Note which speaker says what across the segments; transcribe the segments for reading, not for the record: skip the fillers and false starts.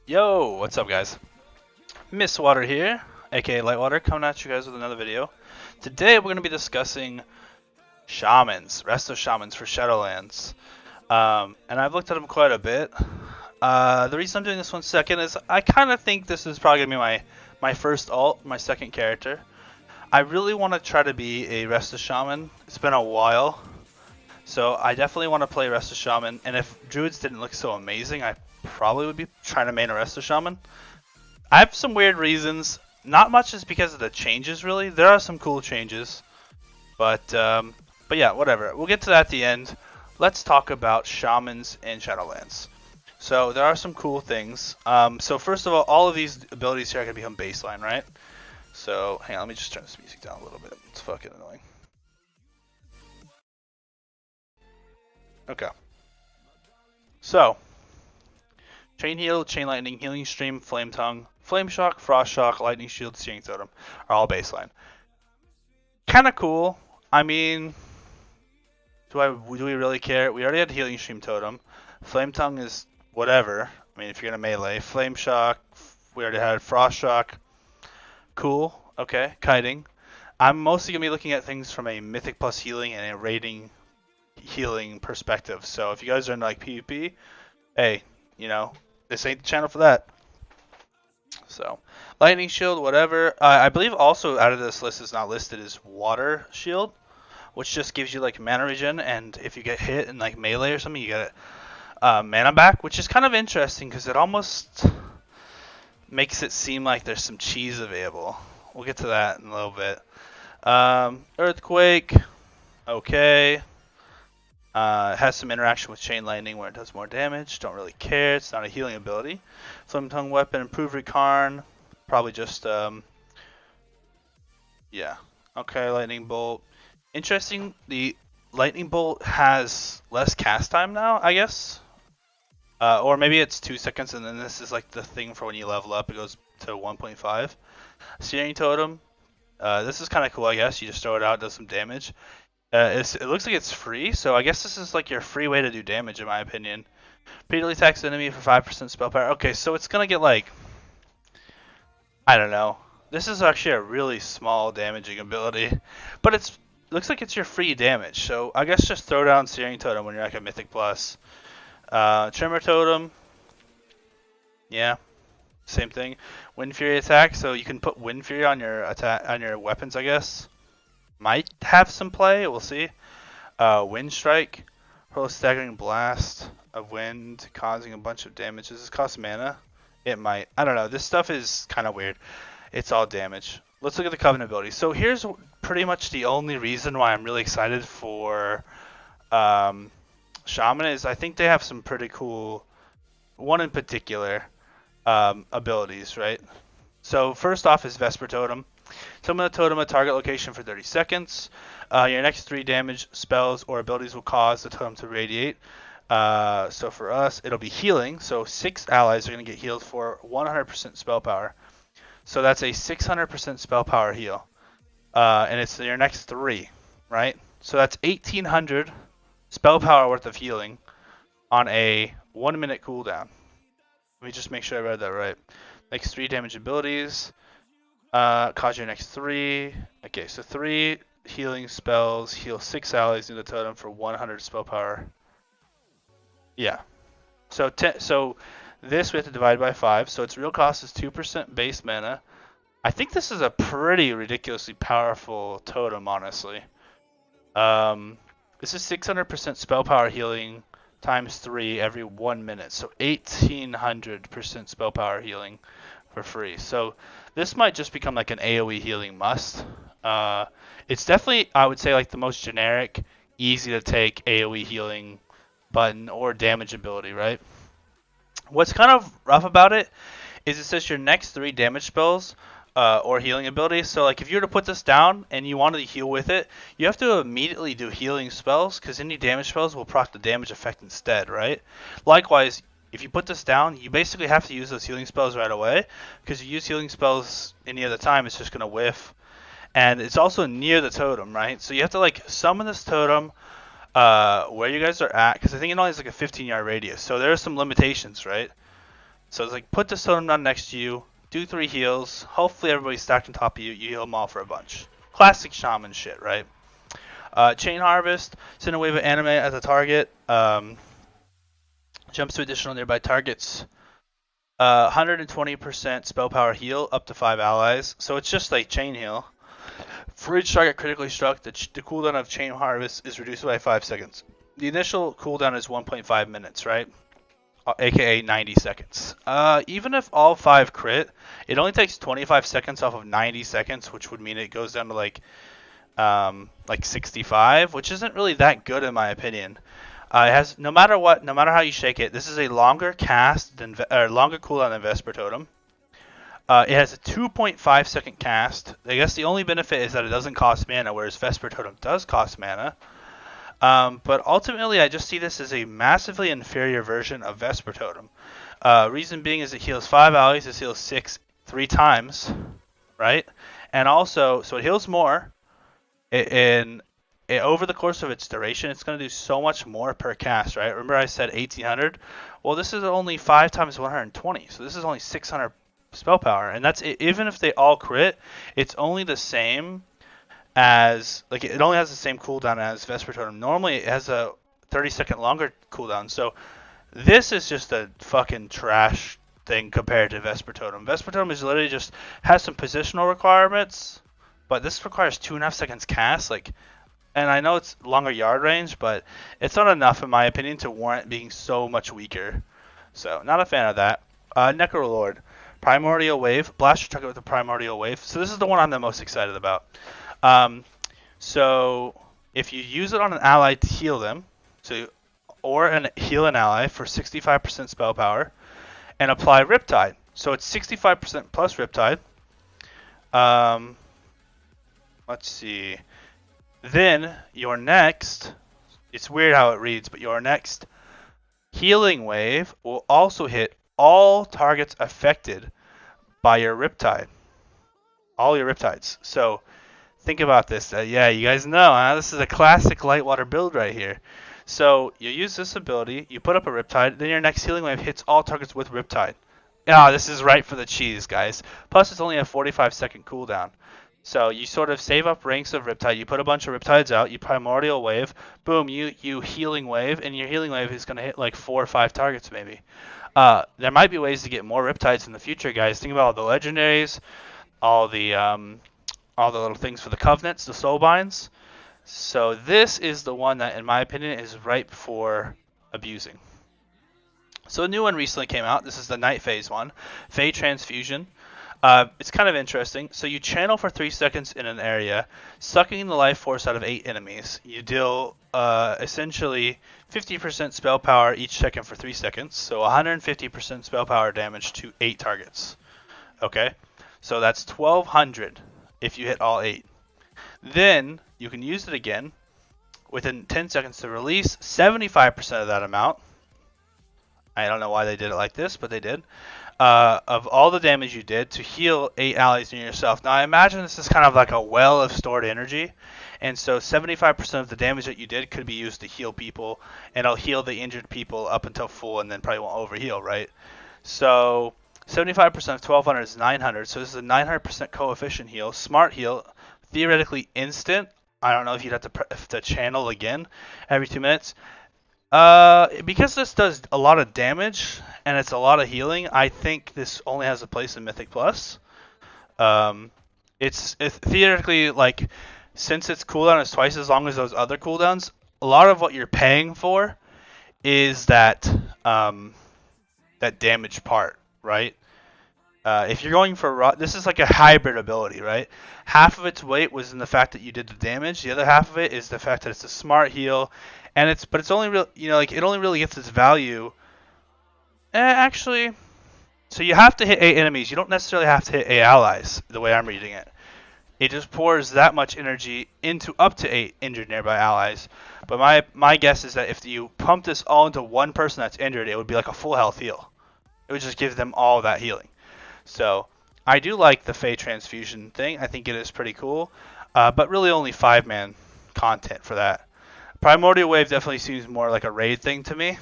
Speaker 1: Yo, what's up guys? Miss Water here, aka Lightwater, coming at you guys with another video. Today we're going to be discussing Shamans, Resto Shamans for Shadowlands. And I've looked at them quite a bit. The reason I'm doing this one second is I kind of think this is probably going to be my first alt, my second character. I really want to try to be a Resto Shaman. It's been a while. So I definitely want to play Resto Shaman, and if Druids didn't look so amazing, I probably would be trying to main a Resto Shaman. I have some weird reasons. Not much is because of the changes, really. There are some cool changes, but yeah, whatever. We'll get to that at the end. Let's talk about Shamans in Shadowlands. So there are some cool things. So first of all of these abilities here are gonna become baseline, right? So hang on, let me just turn this music down a little bit. It's fucking annoying. Okay. So, Chain Heal, Chain Lightning, Healing Stream, Flame Tongue, Flame Shock, Frost Shock, Lightning Shield, Searing Totem are all baseline. Kinda cool. I mean, do we really care? We already had Healing Stream Totem. Flame Tongue is whatever. I mean, if you're gonna melee. Flame Shock, we already had Frost Shock. Cool. Okay. Kiting. I'm mostly gonna be looking at things from a Mythic plus healing and a rating healing perspective. So if you guys are in like PvP, hey, you know, this ain't the channel for that. So lightning shield, whatever. I believe also out of this list is not listed is water shield, which just gives you like mana regen, and if you get hit in like melee or something, you get mana back, which is kind of interesting because it almost makes it seem like there's some cheese available. We'll get to that in a little bit. Earthquake, okay. Has some interaction with Chain Lightning where it does more damage. Don't really care. It's not a healing ability. Flame Tongue Weapon, Improved Recarn. Probably just, yeah. Okay, Lightning Bolt. Interesting, the Lightning Bolt has less cast time now, I guess. Or maybe it's 2 seconds, and then this is like the thing for when you level up. It goes to 1.5. Searing Totem. This is kind of cool, I guess. You just throw it out, does some damage. It looks like it's free, so I guess this is like your free way to do damage, in my opinion. Repeatedly attacks the enemy for 5% spell power. Okay, so it's gonna get like, I don't know. This is actually a really small damaging ability, but it looks like it's your free damage. So I guess just throw down Searing Totem when you're like a Mythic plus. Tremor Totem, yeah, same thing. Wind Fury attack, so you can put Wind Fury on your attack on your weapons, I guess. Might have some play, we'll see. Wind Strike, hurl staggering blast of wind, causing a bunch of damage. Does this cost mana? It might. I don't know. This stuff is kind of weird. It's all damage. Let's look at the Covenant ability. So here's pretty much the only reason why I'm really excited for Shaman is I think they have some pretty cool, one in particular, abilities, right? So first off is Vesper Totem. Summon the totem at target location for 30 seconds. Your next 3 damage spells or abilities will cause the totem to radiate. So for us, it'll be healing. So 6 allies are going to get healed for 100% spell power. So that's a 600% spell power heal. And it's your next 3, right? So that's 1800 spell power worth of healing on a 1-minute cooldown. Let me just make sure I read that right. Next 3 damage abilities. Cause your next 3. Okay, so 3 healing spells, heal 6 allies in the totem for 100 spell power. Yeah. So this we have to divide by 5. So its real cost is 2% base mana. I think this is a pretty ridiculously powerful totem, honestly. This is 600% spell power healing times 3 every 1 minute. So 1800% spell power healing for free. So this might just become like an AoE healing must. It's definitely, I would say, like the most generic, easy to take AoE healing button or damage ability, right? What's kind of rough about it is it says your next 3 damage spells or healing abilities. So like if you were to put this down and you wanted to heal with it, you have to immediately do healing spells because any damage spells will proc the damage effect instead, right? Likewise, if you put this down, you basically have to use those healing spells right away because you use healing spells any other time, it's just going to whiff. And it's also near the totem, right? So you have to like summon this totem where you guys are at, because I think it only has like a 15-yard radius. So there are some limitations, right? So it's like put the totem down next to you, do 3 heals. Hopefully everybody's stacked on top of you. You heal them all for a bunch. Classic shaman shit, right? Chain Harvest, send a wave of anime as a target. Jumps to additional nearby targets. 120% spell power heal up to 5 allies. So it's just like chain heal. For each target critically struck, the cooldown of Chain Harvest is reduced by 5 seconds. The initial cooldown is 1.5 minutes, right? AKA 90 seconds. Even if all 5 crit, it only takes 25 seconds off of 90 seconds, which would mean it goes down to like 65, which isn't really that good in my opinion. It has no matter what, no matter how you shake it, this is a longer cast than longer cooldown than Vesper Totem. It has a 2.5 second cast. I guess the only benefit is that it doesn't cost mana, whereas Vesper Totem does cost mana. But ultimately, I just see this as a massively inferior version of Vesper Totem. Reason being is it heals 5 allies, it heals 6 3 times, right? And also, so it heals more. Over the course of its duration, it's going to do so much more per cast, right? Remember I said 1800? Well, this is only 5 times 120, so this is only 600 spell power, and that's even if they all crit, it's only the same as, like, it only has the same cooldown as Vesper Totem. Normally it has a 30-second longer cooldown, so this is just a fucking trash thing compared to Vesper Totem. Vesper Totem is literally just has some positional requirements, but this requires 2.5 seconds cast, like, and I know it's longer yard range, but it's not enough in my opinion to warrant being so much weaker. So not a fan of that. Necrolord. Primordial Wave. Blast your target with a Primordial Wave. So this is the one I'm the most excited about. So if you use it on an ally to heal them, or heal an ally for 65% spell power, and apply Riptide. So it's 65% plus Riptide. Let's see. Then your next, it's weird how it reads, but your next Healing Wave will also hit all targets affected by your Riptide. All your Riptides. So think about this. Yeah, you guys know, huh? This is a classic Lightwater build right here. So you use this ability, you put up a Riptide, then your next Healing Wave hits all targets with Riptide. Ah, this is right for the cheese, guys. Plus, it's only a 45-second cooldown. So you sort of save up ranks of Riptide, you put a bunch of Riptides out, you Primordial Wave, boom, you Healing Wave, and your Healing Wave is going to hit like 4 or 5 targets maybe. There might be ways to get more Riptides in the future, guys. Think about all the legendaries, all the little things for the Covenants, the Soulbinds. So this is the one that, in my opinion, is ripe for abusing. So a new one recently came out. This is the Night Phase one, Fey Transfusion. It's kind of interesting. So you channel for 3 seconds in an area, sucking the life force out of 8 enemies. You deal essentially 50% spell power each second for 3 seconds, so 150% spell power damage to 8 targets. Okay, so that's 1200 if you hit all 8. Then you can use it again within 10 seconds to release 75% of that amount. I don't know why they did it like this, but they did. Of all the damage you did to heal 8 allies near yourself. Now I imagine this is kind of like a well of stored energy, and so 75% of the damage that you did could be used to heal people, and it'll heal the injured people up until full, and then probably won't overheal, right? So 75% of 1200 is 900, so this is a 900% coefficient heal, smart heal, theoretically instant. I don't know if you'd have to channel again every 2 minutes. Because this does a lot of damage and it's a lot of healing, I think this only has a place in Mythic Plus. It's theoretically, like, since its cooldown is twice as long as those other cooldowns, a lot of what you're paying for is that that damage part, right? If you're going for this is like a hybrid ability, right? Half of its weight was in the fact that you did the damage. The other half of it is the fact that it's a smart heal, and it's only real, like, it only really gets its value. Actually, so you have to hit 8 enemies. You don't necessarily have to hit 8 allies. The way I'm reading it, it just pours that much energy into up to 8 injured nearby allies. But my guess is that if you pump this all into one person that's injured, it would be like a full health heal. It would just give them all that healing. So I do like the Fey Transfusion thing. I think it is pretty cool, but really only 5-man content for that. Primordial Wave definitely seems more like a raid thing to me.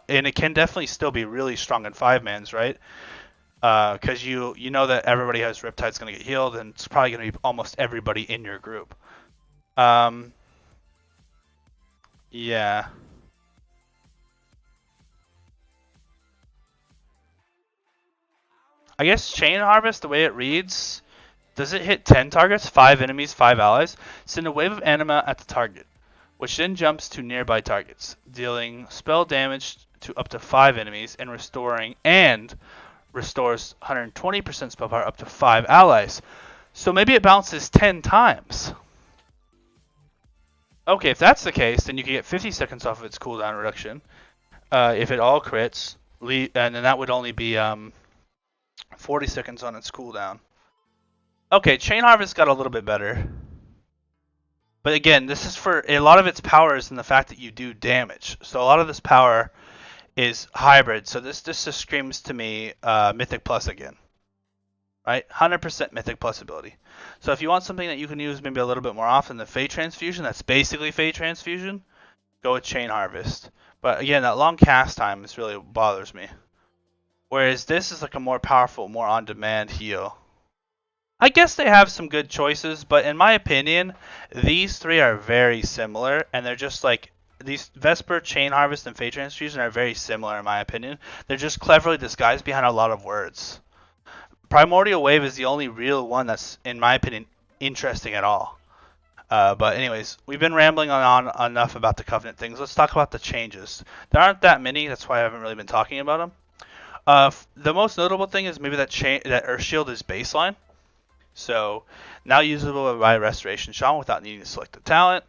Speaker 1: and it can definitely still be really strong in 5-mans, right? Because you know that everybody has Riptide's going to get healed, and it's probably going to be almost everybody in your group. Yeah. I guess Chain Harvest, the way it reads, does it hit 10 targets, 5 enemies, 5 allies? Send a wave of anima at the target, which then jumps to nearby targets, dealing spell damage to up to 5 enemies and restores 120% spell power up to 5 allies. So maybe it bounces 10 times. Okay, if that's the case, then you can get 50 seconds off of its cooldown reduction. If it all crits, and then that would only be 40 seconds on its cooldown. Okay, Chain Harvest got a little bit better. But again, this is for a lot of its power is in the fact that you do damage. So a lot of this power is hybrid. So this just screams to me Mythic Plus again. Right? 100% Mythic Plus ability. So if you want something that you can use maybe a little bit more often than Fate Transfusion, that's basically Fate Transfusion, go with Chain Harvest. But again, that long cast time is really what bothers me. Whereas this is like a more powerful, more on-demand heal. I guess they have some good choices, but in my opinion, these three are very similar, and they're just like these Vesper, Chain Harvest, and Fate Transfusion are very similar in my opinion. They're just cleverly disguised behind a lot of words. Primordial Wave is the only real one that's, in my opinion, interesting at all. But anyways, we've been rambling on enough about the Covenant things. Let's talk about the changes. There aren't that many, that's why I haven't really been talking about them. The most notable thing is maybe that Earth Shield is baseline. So now usable by Restoration Shaman without needing to select the talent.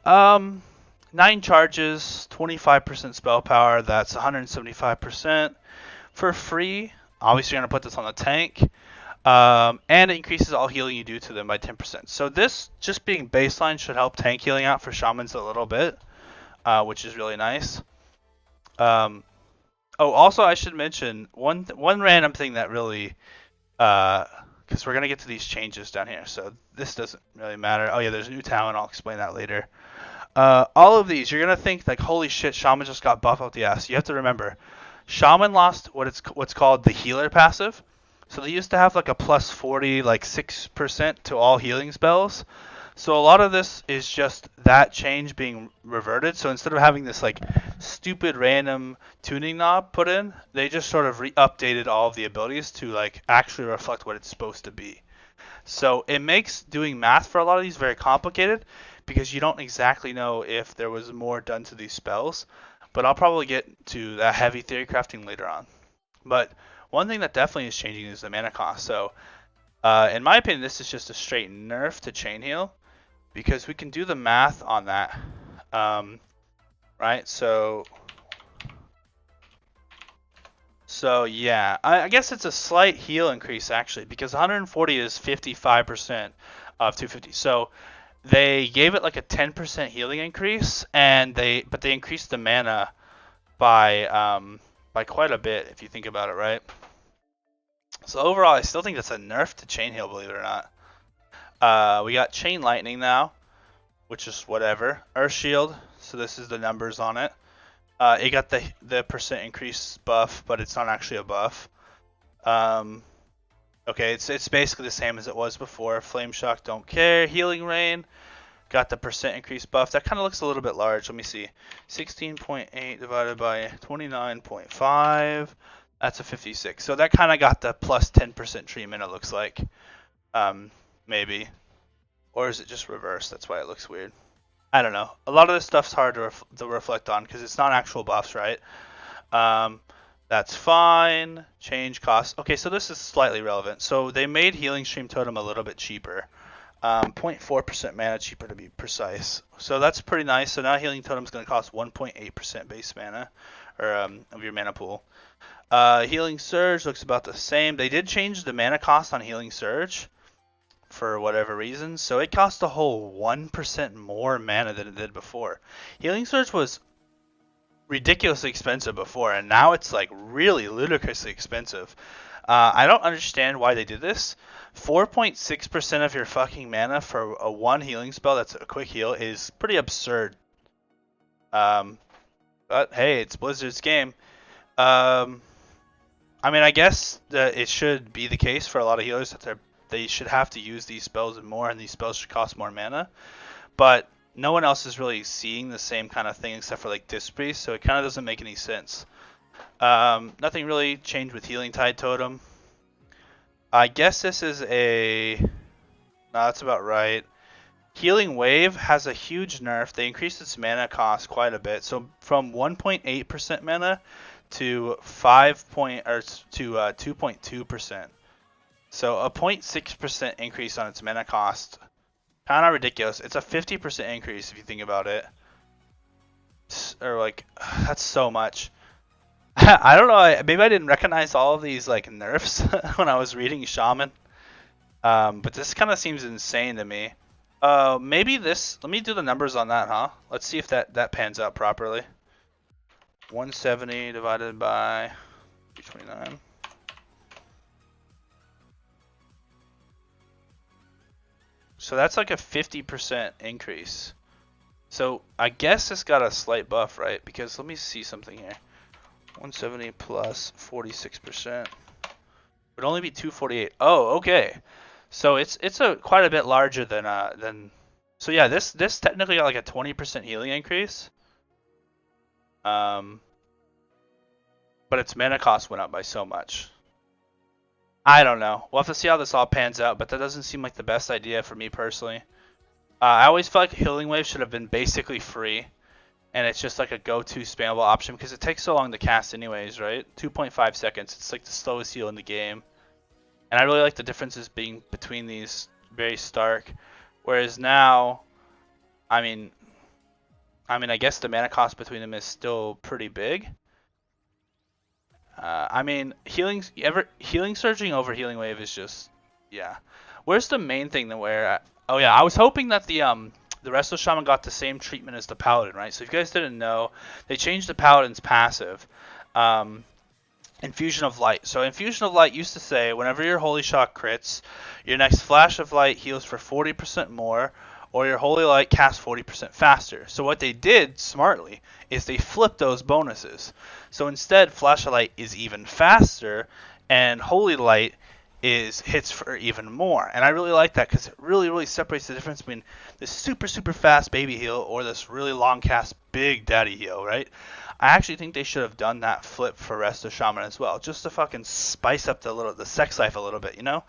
Speaker 1: 9 charges, 25% spell power, that's 175% for free. Obviously, you're going to put this on the tank. And it increases all healing you do to them by 10%. So this, just being baseline, should help tank healing out for Shamans a little bit, which is really nice. Also, I should mention one random thing that really... because we're going to get to these changes down here, so this doesn't really matter. Oh yeah, there's a new talent, I'll explain that later. All of these, you're going to think, like, holy shit, Shaman just got buff out the ass. You have to remember, Shaman lost what's called the healer passive. So they used to have like a plus 40, like 6% to all healing spells. So a lot of this is just that change being reverted. So instead of having this like stupid random tuning knob put in, they just sort of updated all of the abilities to like actually reflect what it's supposed to be. So it makes doing math for a lot of these very complicated because you don't exactly know if there was more done to these spells. But I'll probably get to that heavy theory crafting later on. But one thing that definitely is changing is the mana cost. So in my opinion, this is just a straight nerf to chain heal. Because we can do the math on that, right? So yeah, I guess it's a slight heal increase actually, because 140 is 55% of 250. So they gave it like a 10% healing increase, and they increased the mana by quite a bit if you think about it, right? So overall, I still think that's a nerf to chain heal, believe it or not. We got Chain Lightning now, which is whatever. Earth Shield, so this is the numbers on it. It got the percent increase buff, but it's not actually a buff. Okay, it's basically the same as it was before. Flame Shock, don't care. Healing Rain, got the percent increase buff. That kind of looks a little bit large. Let me see. 16.8 divided by 29.5. That's a 56. So that kind of got the plus 10% treatment, it looks like. Maybe. Or is it just reversed? That's why it looks weird. I don't know. A lot of this stuff's hard to reflect on because it's not actual buffs, right? That's fine. Change costs. Okay, so this is slightly relevant. So they made Healing Stream Totem a little bit cheaper. 0.4% mana cheaper to be precise. So that's pretty nice. So now Healing Totem's going to cost 1.8% base mana, or of your mana pool. Healing Surge looks about the same. They did change the mana cost on Healing Surge for whatever reason, so it cost a whole 1% more mana than it did before. Healing Surge was ridiculously expensive before, and now it's like really ludicrously expensive. I don't understand why they did this. 4.6% of your fucking mana for a one healing spell that's a quick heal is pretty absurd. But But hey, it's Blizzard's game. Um, I mean, I guess that it should be the case for a lot of healers that they should have to use these spells more, and these spells should cost more mana. But no one else is really seeing the same kind of thing except for like Disc Priest, so it kind of doesn't make any sense. Nothing really changed with Healing Tide Totem. I guess this is a... No, that's about right. Healing Wave has a huge nerf. They increased its mana cost quite a bit. So from 1.8% mana to 2.2%. So a 0.6% increase on its mana cost. Kind of ridiculous. It's a 50% increase if you think about it. Or like, that's so much. I don't know. Maybe I didn't recognize all of these like nerfs when I was reading Shaman. But this kind of seems insane to me. Maybe this. Let me do the numbers on that, huh? Let's see if that pans out properly. 170 divided by 329. So that's like a 50% increase. So I guess it's got a slight buff, right? Because let me see something here. 170 plus 46% would only be 248. Oh, okay. So it's quite a bit larger than. So yeah, this technically got like a 20% healing increase. But its mana cost went up by so much. I don't know. We'll have to see how this all pans out, but that doesn't seem like the best idea for me personally. I always felt like Healing Wave should have been basically free, and it's just like a go-to spammable option because it takes so long to cast anyways, right? 2.5 seconds. It's like the slowest heal in the game. And I really like the differences being between these very stark. Whereas now, I mean, I guess the mana cost between them is still pretty big. I mean, healing surging over Healing Wave is just, yeah. Where's the main thing that where? Oh yeah, I was hoping that the Resto Shaman got the same treatment as the Paladin, right? So if you guys didn't know, they changed the Paladin's passive. Infusion of Light. So Infusion of Light used to say whenever your Holy Shock crits, your next Flash of Light heals for 40% more, or your Holy Light casts 40% faster. So what they did smartly is they flipped those bonuses. So instead, Flash of Light is even faster, and Holy Light hits for even more. And I really like that because it really separates the difference between this super fast baby heal or this really long cast big daddy heal, right? I actually think they should have done that flip for Resto Shaman as well, just to fucking spice up the sex life a little bit, you know?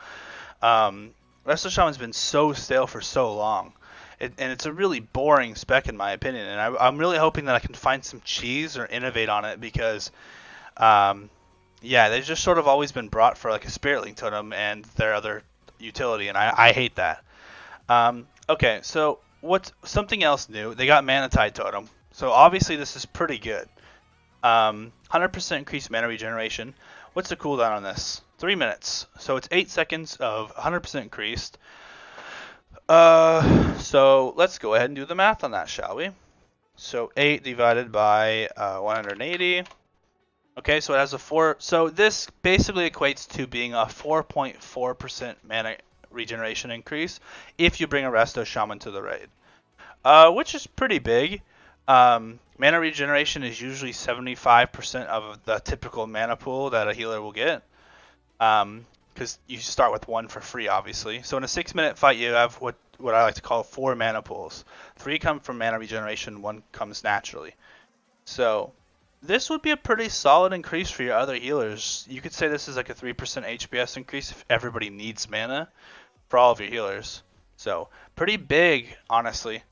Speaker 1: Resto Shaman's been so stale for so long. And it's a really boring spec in my opinion, and I'm really hoping that I can find some cheese or innovate on it because, yeah, they've just sort of always been brought for like a Spirit Link Totem and their other utility, and I hate that. Okay, so what's something else new? They got Mana Tide Totem, so obviously this is pretty good. 100% increased mana regeneration. What's the cooldown on this? 3 minutes, so it's 8 seconds of 100% increased. So let's go ahead and do the math on that, shall we? So 8 divided by 180. Okay, so it has a 4. So this basically equates to being a 4.4% mana regeneration increase if you bring a Resto Shaman to the raid, which is pretty big. Mana regeneration is usually 75% of the typical mana pool that a healer will get. Because you start with 1 for free, obviously. So in a 6-minute fight, you have what I like to call 4 mana pools. 3 come from mana regeneration, 1 comes naturally. So this would be a pretty solid increase for your other healers. You could say this is like a 3% HPS increase if everybody needs mana for all of your healers. So pretty big, honestly.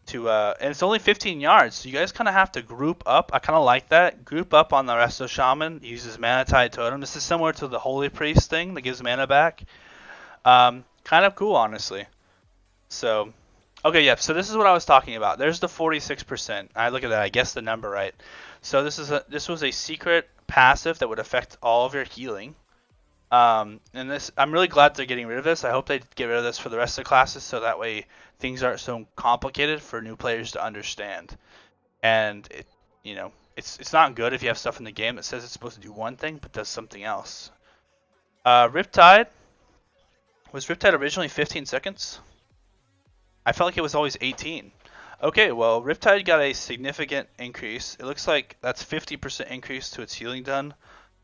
Speaker 1: And it's only 15 yards, so you guys kind of have to group up. I kind of like that. Group up on the Resto Shaman. Uses Mana Tide Totem. This is similar to the Holy Priest thing that gives mana back. Kind of cool, honestly. So, okay, yeah. So this is what I was talking about. There's the 46%. I look at that. I guessed the number right. So this was a secret passive that would affect all of your healing. And this, I'm really glad they're getting rid of this. I hope they get rid of this for the rest of the classes, so that way things aren't so complicated for new players to understand. And it's not good if you have stuff in the game that says it's supposed to do one thing but does something else. Riptide. Was Riptide originally 15 seconds? I felt like it was always 18. Okay, well, Riptide got a significant increase. It looks like that's 50% increase to its healing done.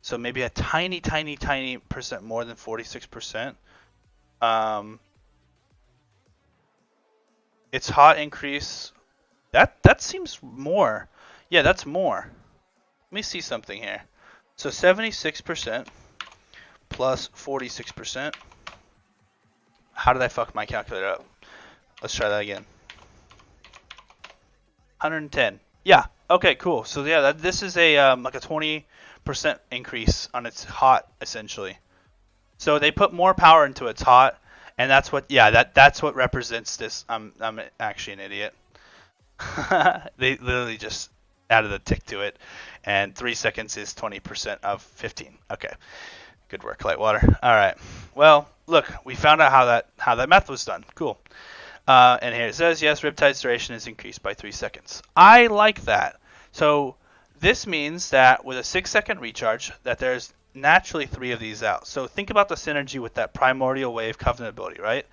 Speaker 1: So maybe a tiny, tiny, tiny percent more than 46%. Its hot increase, that seems more. Yeah, that's more. Let me see something here. So 76% plus 46%. How did I fuck my calculator up? Let's try that again. 110. Yeah. Okay. Cool. So yeah, this is a like a 20% increase on its hot essentially. So they put more power into its hot, and that's what. Yeah. That's what represents this. I'm actually an idiot. They literally just added a tick to it, and 3 seconds is 20% of 15. Okay. Good work, Lightwater. All right. Well, look, we found out how that math was done. Cool. And here it says, yes, Riptide's duration is increased by 3 seconds. I like that. So this means that with a 6-second recharge, that there's naturally 3 of these out. So think about the synergy with that Primordial Wave Covenant ability, right?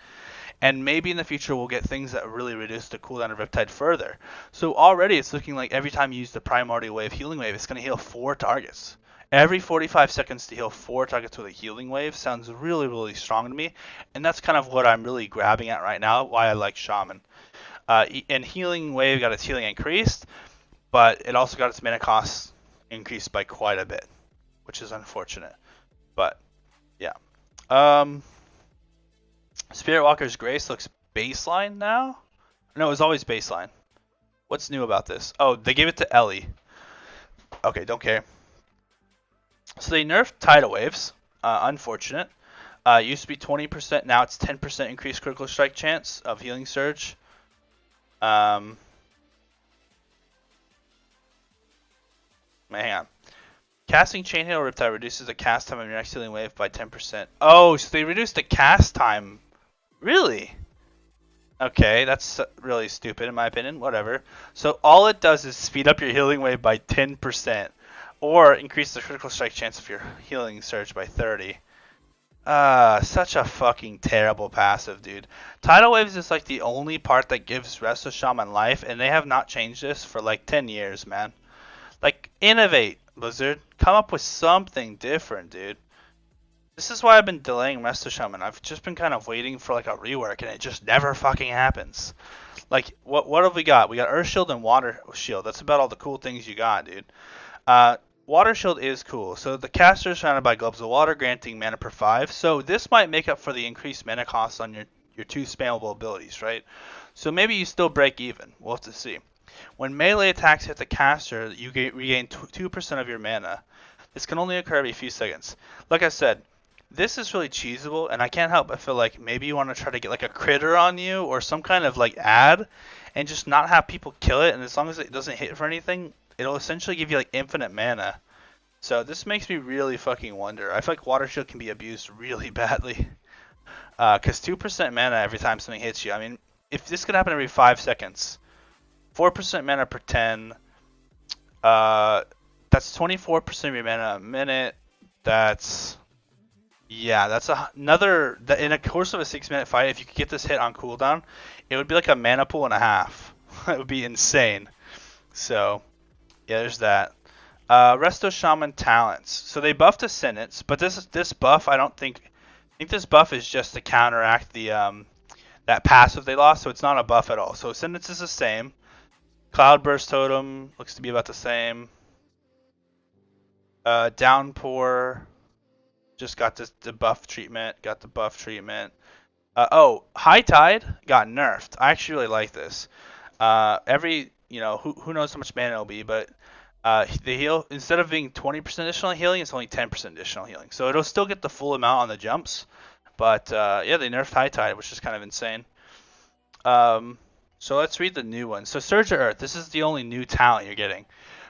Speaker 1: And maybe in the future we'll get things that really reduce the cooldown of Riptide further. So already it's looking like every time you use the Primordial Wave Healing Wave, it's going to heal 4 targets. Every 45 seconds to heal 4 targets with a healing wave sounds really, really strong to me, and that's kind of what I'm really grabbing at right now, why I like Shaman. And healing wave got its healing increased, but it also got its mana cost increased by quite a bit, which is unfortunate. But, yeah. Spirit Walker's Grace looks baseline now? No, it was always baseline. What's new about this? Oh, they gave it to Ellie. Okay, don't care. So they nerfed Tidal Waves. Unfortunate. Used to be 20%, now it's 10% increased critical strike chance of healing surge. Hang on. Casting Chain Hail Riptide reduces the cast time of your next healing wave by 10%. Oh, so they reduced the cast time. Really? Okay, that's really stupid in my opinion. Whatever. So all it does is speed up your healing wave by 10%. Or increase the critical strike chance of your healing surge by 30. Such a fucking terrible passive, dude. Tidal Waves is like the only part that gives Resto Shaman life, and they have not changed this for like 10 years, man. Like, innovate, Blizzard. Come up with something different, dude. This is why I've been delaying Resto Shaman. I've just been kind of waiting for like a rework, and it just never fucking happens. Like, what have we got? We got Earth Shield and Water Shield. That's about all the cool things you got, dude. Water Shield is cool. So the caster is surrounded by globes of water, granting mana per 5. So this might make up for the increased mana cost on your 2 spammable abilities, right? So maybe you still break even. We'll have to see. When melee attacks hit the caster, you regain 2% of your mana. This can only occur every few seconds. Like I said, this is really cheesable, and I can't help but feel like maybe you want to try to get like a critter on you or some kind of like ad, and just not have people kill it. And as long as it doesn't hit for anything, it'll essentially give you like infinite mana. So this makes me really fucking wonder. I feel like Water Shield can be abused really badly. Because 2% mana every time something hits you. I mean, if this could happen every 5 seconds, 4% mana per 10, that's 24% of your mana a minute. That's another. In a course of a 6-minute fight, if you could get this hit on cooldown, it would be like a mana pool and a half. It would be insane. So, yeah, there's that. Resto Shaman talents. So they buffed Ascendance, but this buff I think this buff is just to counteract the that passive they lost, so it's not a buff at all. So Ascendance is the same. Cloudburst Totem looks to be about the same. Downpour just got the buff treatment. High Tide got nerfed. I actually really like this. Who knows how much mana it'll be, but the heal, instead of being 20% additional healing, it's only 10% additional healing. So it'll still get the full amount on the jumps. But yeah, they nerfed High Tide, which is kind of insane. So let's read the new one. So Surge of Earth, this is the only new talent you're getting.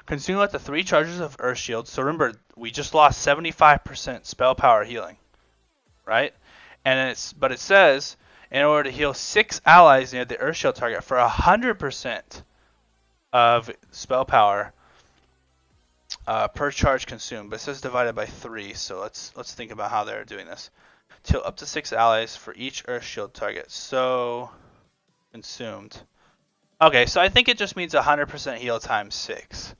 Speaker 1: Consume up to 3 charges of Earth Shield. So remember, we just lost 75% spell power healing, right? But it says, in order to heal 6 allies near the Earth Shield target for 100% of spell power per charge consumed. But it says divided by 3, so let's think about how they're doing this. Heal up to 6 allies for each Earth Shield target. So consumed. Okay, so I think it just means 100% heal times 6.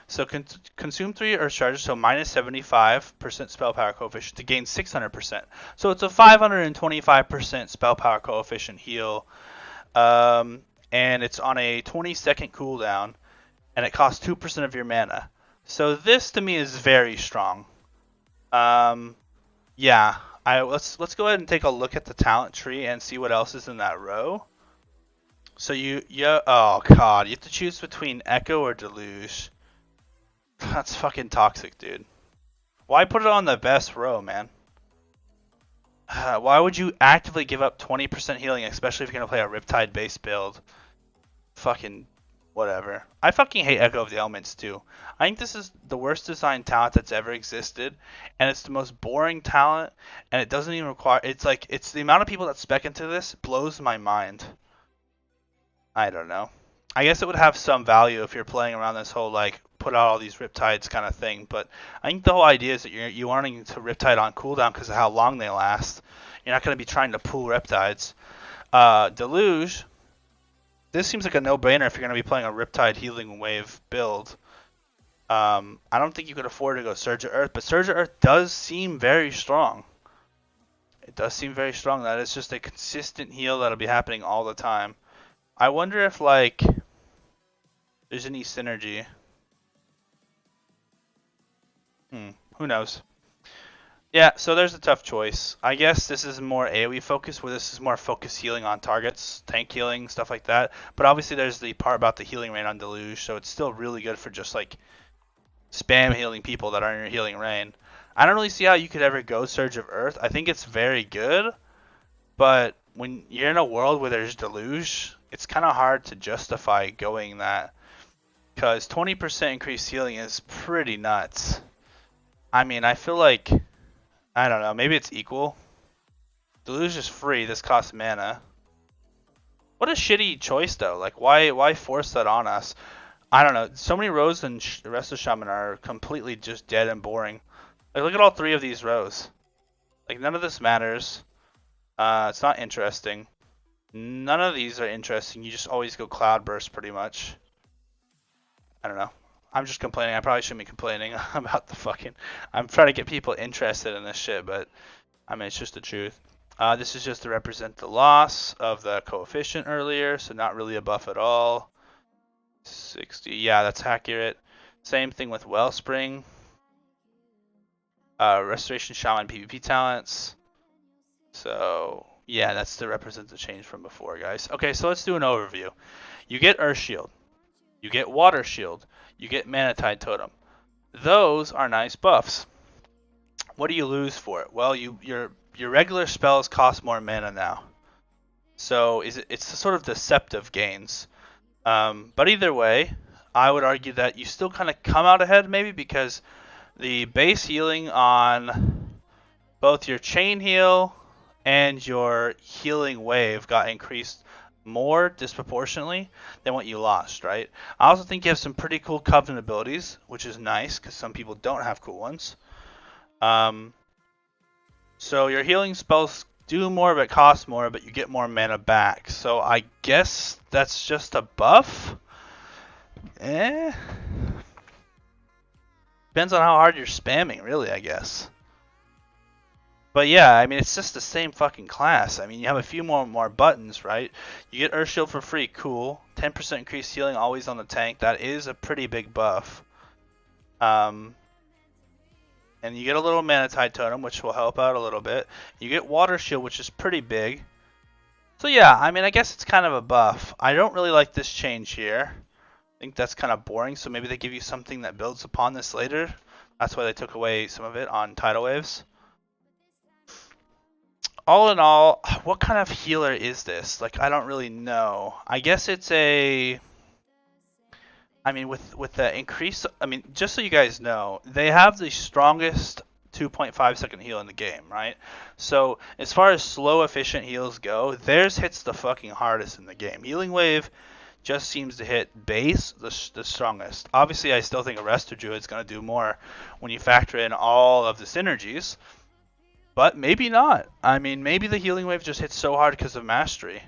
Speaker 1: So consume 3 Earth Charges, so minus 75% spell power coefficient to gain 600%. So it's a 525% spell power coefficient heal. And it's on a 20-second cooldown, and it costs 2% of your mana. So this to me is very strong. Yeah, let's go ahead and take a look at the talent tree and see what else is in that row. So oh god, you have to choose between Echo or Deluge. That's fucking toxic, dude. Why put it on the best row, man? Why would you actively give up 20% healing, especially if you're gonna play a Riptide base build? Fucking whatever. I fucking hate Echo of the Elements too. I think this is the worst designed talent that's ever existed, and it's the most boring talent, and it doesn't even require. It's the amount of people that spec into this blows my mind. I don't know. I guess it would have some value if you're playing around this whole like put out all these Riptides kind of thing, but I think the whole idea is that you wanting to Riptide on cooldown because of how long they last. You're not going to be trying to pull Riptides. Deluge. This seems like a no-brainer if you're going to be playing a Riptide Healing Wave build. I don't think you could afford to go Surge of Earth, but Surge of Earth does seem very strong. It does seem very strong. That it's just a consistent heal that'll be happening all the time. I wonder if, like, there's any synergy. Who knows? Yeah, so there's a tough choice. I guess this is more AoE focused, where this is more focus healing on targets, tank healing, stuff like that. But obviously there's the part about the healing rain on Deluge, so it's still really good for just like spam healing people that are in your healing rain. I don't really see how you could ever go Surge of Earth. I think it's very good, but when you're in a world where there's Deluge, it's kind of hard to justify going that, because 20% increased healing is pretty nuts. I mean, I feel like, I don't know, maybe it's equal. Deluge is free, this costs mana. What a shitty choice though, like why force that on us? I don't know, so many rows in Resto Shaman are completely just dead and boring. Like look at all 3 of these rows. Like none of this matters. It's not interesting. None of these are interesting, you just always go Cloudburst pretty much. I don't know. I'm just complaining. I probably shouldn't be complaining about the fucking... I'm trying to get people interested in this shit, but I mean, it's just the truth. This is just to represent the loss of the coefficient earlier, so not really a buff at all. 60, yeah, that's accurate. Same thing with Wellspring. Restoration Shaman PvP talents. So, yeah, that's to represent the change from before, guys. Okay, so let's do an overview. You get Earth Shield. You get Water Shield. You get Manatide Totem. Those are nice buffs. What do you lose for it? Well, your regular spells cost more mana now. So it's sort of deceptive gains. But either way, I would argue that you still kind of come out ahead maybe because the base healing on both your chain heal and your healing wave got increased more disproportionately than what you lost, right? I also think you have some pretty cool Covenant abilities, which is nice because some people don't have cool ones. So your healing spells do more but cost more, but you get more mana back. So I guess that's just a buff? Depends on how hard you're spamming, really, I guess. But yeah, I mean, it's just the same fucking class. I mean, you have a few more buttons, right? You get Earth Shield for free, cool. 10% increased healing always on the tank. That is a pretty big buff. And you get a little Manatide Totem, which will help out a little bit. You get Water Shield, which is pretty big. So yeah, I mean, I guess it's kind of a buff. I don't really like this change here. I think that's kind of boring, so maybe they give you something that builds upon this later. That's why they took away some of it on Tidal Waves. All in all, what kind of healer is this? Like, I don't really know. I guess it's a... I mean, with the increase... I mean, just so you guys know, they have the strongest 2.5 second heal in the game, right? So, as far as slow, efficient heals go, theirs hits the fucking hardest in the game. Healing Wave just seems to hit base the strongest. Obviously, I still think a Resto Druid's going to do more when you factor in all of the synergies. But maybe not. I mean, maybe the Healing Wave just hits so hard because of Mastery.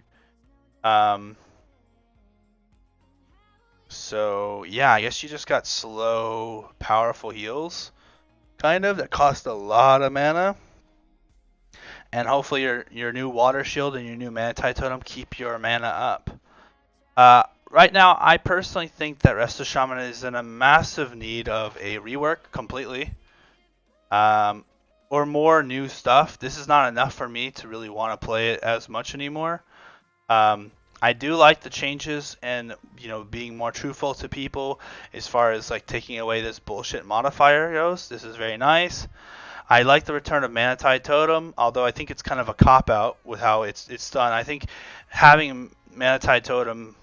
Speaker 1: So yeah, I guess you just got slow, powerful heals, kind of, that cost a lot of mana. And hopefully your new water shield and your new manatite totem keep your mana up. Right now, I personally think that Resto Shaman is in a massive need of a rework completely. Or more new stuff. This is not enough for me to really want to play it as much anymore. I do like the changes and being more truthful to people as far as like taking away this bullshit modifier goes. This is very nice. I like the return of Manatide Totem, although I think it's kind of a cop out with how it's done. I think having Manatide Totem,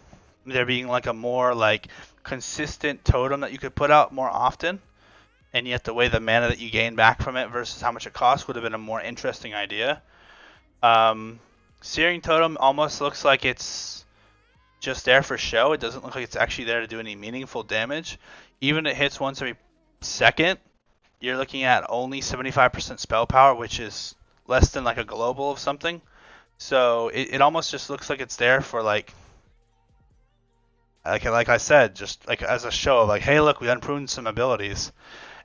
Speaker 1: there being like a more like consistent totem that you could put out more often, and yet the way the mana that you gain back from it versus how much it costs would have been a more interesting idea. Searing Totem almost looks like it's just there for show. It doesn't look like it's actually there to do any meaningful damage. Even if it hits once every second, you're looking at only 75% spell power, which is less than like a global of something. So it almost just looks like it's there for like I said, just like as a show of like, hey, look, we unpruned some abilities.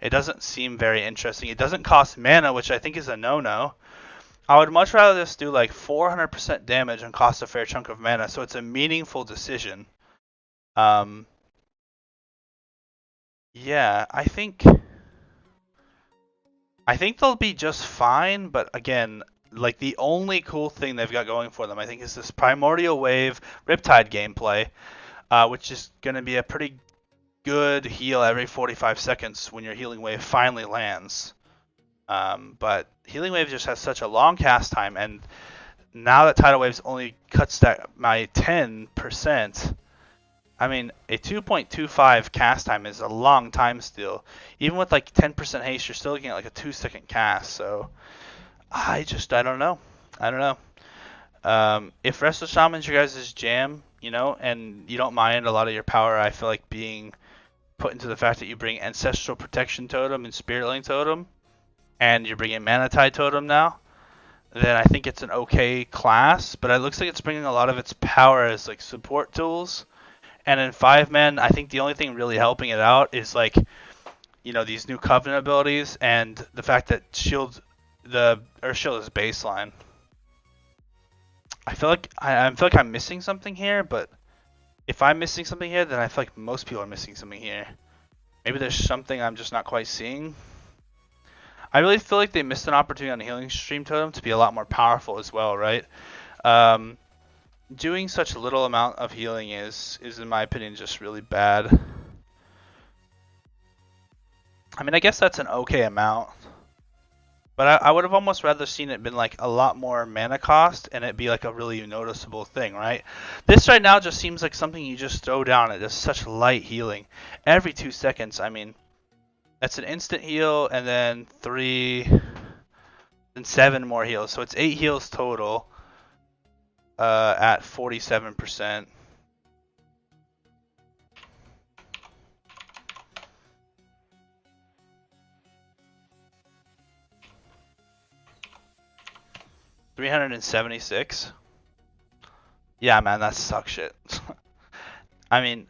Speaker 1: It doesn't seem very interesting. It doesn't cost mana, which I think is a no-no. I would much rather just do like 400% damage and cost a fair chunk of mana, so it's a meaningful decision. Yeah, I think they'll be just fine, but again, like the only cool thing they've got going for them, I think, is this Primordial Wave Riptide gameplay, which is going to be a pretty good heal every 45 seconds when your healing wave finally lands. But healing wave just has such a long cast time, and now that tidal waves only cuts that by 10%. I mean, a 2.25 cast time is a long time still. Even with like 10% haste, you're still looking at like a 2-second cast. So I don't know. I don't know. If Resto Shaman's your guys' jam, and you don't mind a lot of your power, I feel like being put into the fact that you bring Ancestral Protection Totem and Spirit Link Totem, and you're bringing Manatide Totem now, then I think it's an okay class. But it looks like it's bringing a lot of its power as like support tools. And in 5-man, I think the only thing really helping it out is like, these new Covenant abilities and the fact that the Earth Shield is baseline. I feel like I'm missing something here, but if I'm missing something here, then I feel like most people are missing something here. Maybe there's something I'm just not quite seeing. I really feel like they missed an opportunity on the Healing Stream Totem to be a lot more powerful as well, right? Doing such a little amount of healing is in my opinion just really bad. I mean, I guess that's an okay amount, but I would have almost rather seen it been like a lot more mana cost and it be like a really noticeable thing, right? This right now just seems like something you just throw down. It does such light healing every 2 seconds. I mean, that's an instant heal and then 3 and 7 more heals, so it's 8 heals total. At 47%. $376. Yeah, man, that sucks shit. I mean,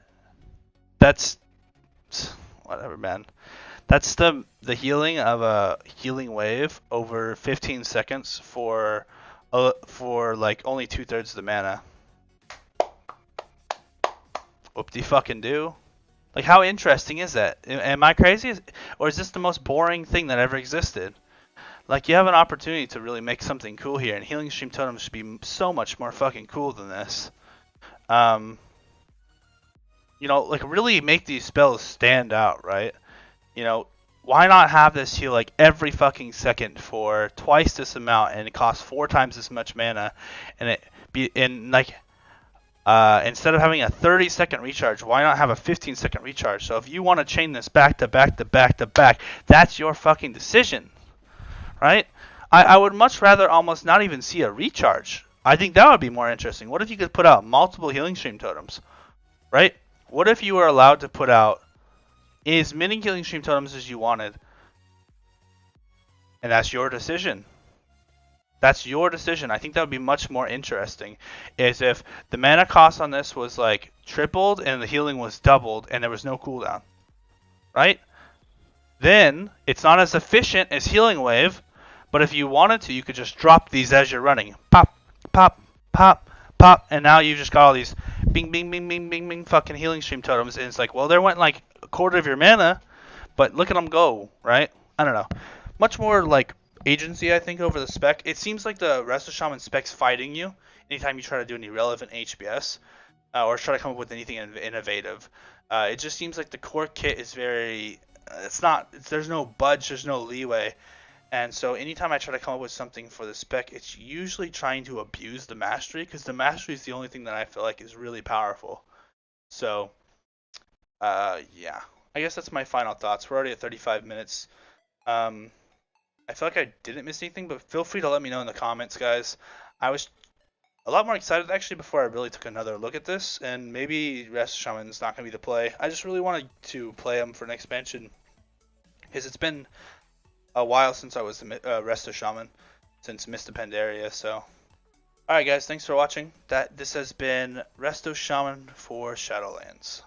Speaker 1: that's whatever, man. That's the healing of a healing wave over 15 seconds for like only 2/3 of the mana. Whoop-de fucking do. Like, how interesting is that? Am I crazy? Or is this the most boring thing that ever existed? Like, you have an opportunity to really make something cool here, and Healing Stream Totem should be so much more fucking cool than this. Like, really make these spells stand out, right? Why not have this heal like every fucking second for twice this amount, and it costs 4 times as much mana, and it be in like instead of having a 30-second recharge, why not have a 15-second recharge? So if you want to chain this back to back to back to back, that's your fucking decision, right? I would much rather almost not even see a recharge. I think that would be more interesting. What if you could put out multiple Healing Stream Totems, right? What if you were allowed to put out as many Healing Stream Totems as you wanted, and that's your decision? That's your decision. I think that would be much more interesting. Is if the mana cost on this was like tripled and the healing was doubled and there was no cooldown, right? Then it's not as efficient as Healing Wave, but if you wanted to, you could just drop these as you're running. Pop, pop, pop, pop, and now you've just got all these bing, bing, bing, bing, bing, bing fucking healing stream totems. And it's like, well, there went like a quarter of your mana, but look at them go, right? I don't know. Much more like agency, I think, over the spec. It seems like the Resto Shaman spec's fighting you anytime you try to do any relevant HBS or try to come up with anything innovative. It just seems like the core kit is very. There's no budge. There's no leeway. And so anytime I try to come up with something for the spec, it's usually trying to abuse the mastery because the mastery is the only thing that I feel like is really powerful. So, yeah. I guess that's my final thoughts. We're already at 35 minutes. I feel like I didn't miss anything, but feel free to let me know in the comments, guys. I was a lot more excited actually before I really took another look at this, and maybe Resto Shaman's not going to be the play. I just really wanted to play him for an expansion because it's been a while since I was Resto Shaman, since Mist of Pandaria. So, alright guys, thanks for watching. This has been Resto Shaman for Shadowlands.